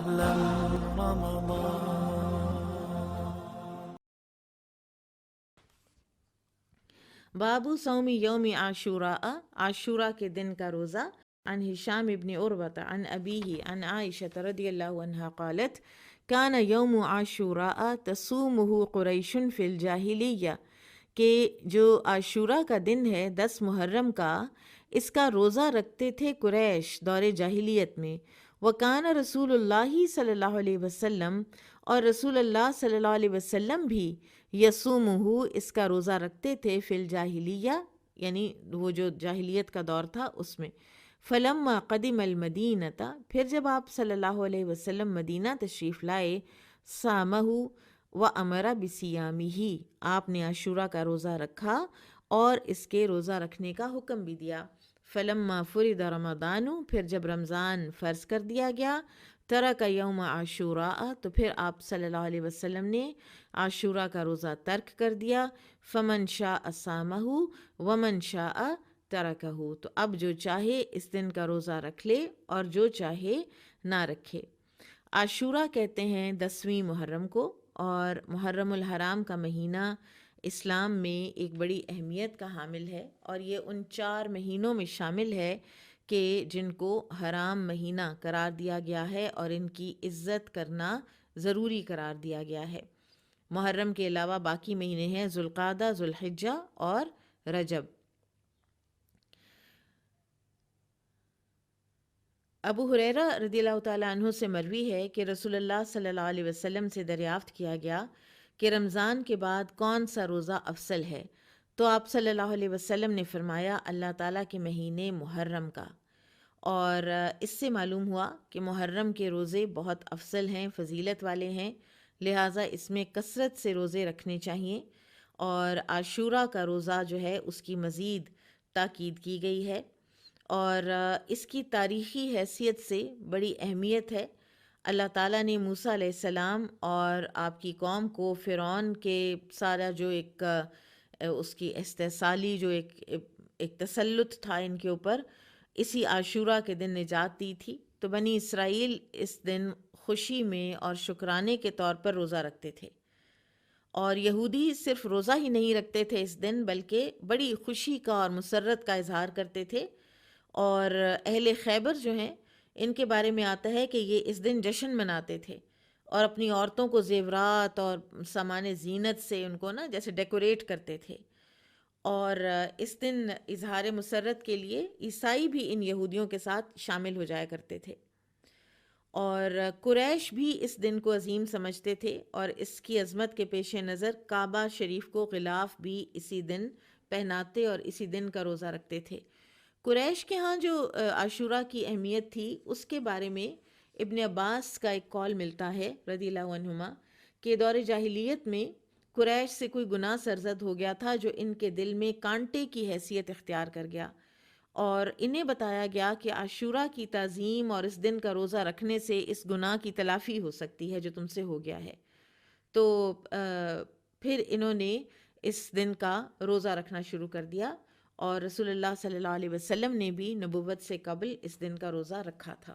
أهلا رمضان. بابو صوم یوم عاشوراء، عاشورہ کے دن کا روزہ. عن ہشام ابن عروۃ عن ابیہ عن عائشہ رضی اللہ عنہا قالت کان یوم عاشوراء تصومہ قریش فی الجاہلیہ، کہ جو عاشورہ کا دن ہے 10 محرم کا، اس کا روزہ رکھتے تھے قریش دور جاہلیت میں. وکان رسول اللہ صلی اللہ علیہ وسلم، اور رسول اللہ صلی اللہ علیہ وسلم بھی یصومہ، اس کا روزہ رکھتے تھے فی الجاہلیہ، یعنی وہ جو جاہلیت کا دور تھا اس میں. فلما قدم المدینۃ، پھر جب آپ صلی اللہ علیہ وسلم مدینہ تشریف لائے، سامہ و امر بصیامہ، آپ نے عاشورہ کا روزہ رکھا اور اس کے روزہ رکھنے کا حکم بھی دیا. فلما فرض رمضان، پھر جب رمضان فرض کر دیا گیا، ترک یوم عاشوراء، تو پھر آپ صلی اللہ علیہ وسلم نے عاشورہ کا روزہ ترک کر دیا. فمن شاء صامہ ومن شاء ترکہ، تو اب جو چاہے اس دن کا روزہ رکھ لے اور جو چاہے نہ رکھے. عاشورہ کہتے ہیں 10ویں محرم کو، اور محرم الحرام کا مہینہ اسلام میں ایک بڑی اہمیت کا حامل ہے، اور یہ ان 4 مہینوں میں شامل ہے کہ جن کو حرام مہینہ قرار دیا گیا ہے اور ان کی عزت کرنا ضروری قرار دیا گیا ہے. محرم کے علاوہ باقی مہینے ہیں ذوالقعدہ، ذوالحجہ اور رجب. ابو ہریرہ رضی اللہ تعالیٰ عنہ سے مروی ہے کہ رسول اللہ صلی اللہ علیہ وسلم سے دریافت کیا گیا کہ رمضان کے بعد کون سا روزہ افضل ہے، تو آپ صلی اللہ علیہ وسلم نے فرمایا اللہ تعالیٰ کے مہینے محرم کا. اور اس سے معلوم ہوا کہ محرم کے روزے بہت افضل ہیں، فضیلت والے ہیں، لہٰذا اس میں کثرت سے روزے رکھنے چاہیے. اور عاشورہ کا روزہ جو ہے اس کی مزید تاکید کی گئی ہے، اور اس کی تاریخی حیثیت سے بڑی اہمیت ہے. اللہ تعالیٰ نے موسیٰ علیہ السلام اور آپ کی قوم کو فرعون کے سارا جو ایک اس کی استحصالی جو ایک تسلط تھا ان کے اوپر، اسی عاشورہ کے دن نجات دی تھی. تو بنی اسرائیل اس دن خوشی میں اور شکرانے کے طور پر روزہ رکھتے تھے، اور یہودی صرف روزہ ہی نہیں رکھتے تھے اس دن، بلکہ بڑی خوشی کا اور مسرت کا اظہار کرتے تھے. اور اہل خیبر جو ہیں ان کے بارے میں آتا ہے کہ یہ اس دن جشن مناتے تھے اور اپنی عورتوں کو زیورات اور سامان زینت سے ان کو جیسے ڈیکوریٹ کرتے تھے. اور اس دن اظہار مسرت کے لیے عیسائی بھی ان یہودیوں کے ساتھ شامل ہو جایا کرتے تھے. اور قریش بھی اس دن کو عظیم سمجھتے تھے، اور اس کی عظمت کے پیش نظر کعبہ شریف کو غلاف بھی اسی دن پہناتے اور اسی دن کا روزہ رکھتے تھے. قریش کے ہاں جو عاشورہ کی اہمیت تھی اس کے بارے میں ابن عباس کا ایک قول ملتا ہے رضی اللہ عنہما کہ دور جاہلیت میں قریش سے کوئی گناہ سرزد ہو گیا تھا جو ان کے دل میں کانٹے کی حیثیت اختیار کر گیا، اور انہیں بتایا گیا کہ عاشورہ کی تعظیم اور اس دن کا روزہ رکھنے سے اس گناہ کی تلافی ہو سکتی ہے جو تم سے ہو گیا ہے. تو پھر انہوں نے اس دن کا روزہ رکھنا شروع کر دیا، اور رسول اللہ صلی اللہ علیہ وسلم نے بھی نبوت سے قبل اس دن کا روزہ رکھا تھا.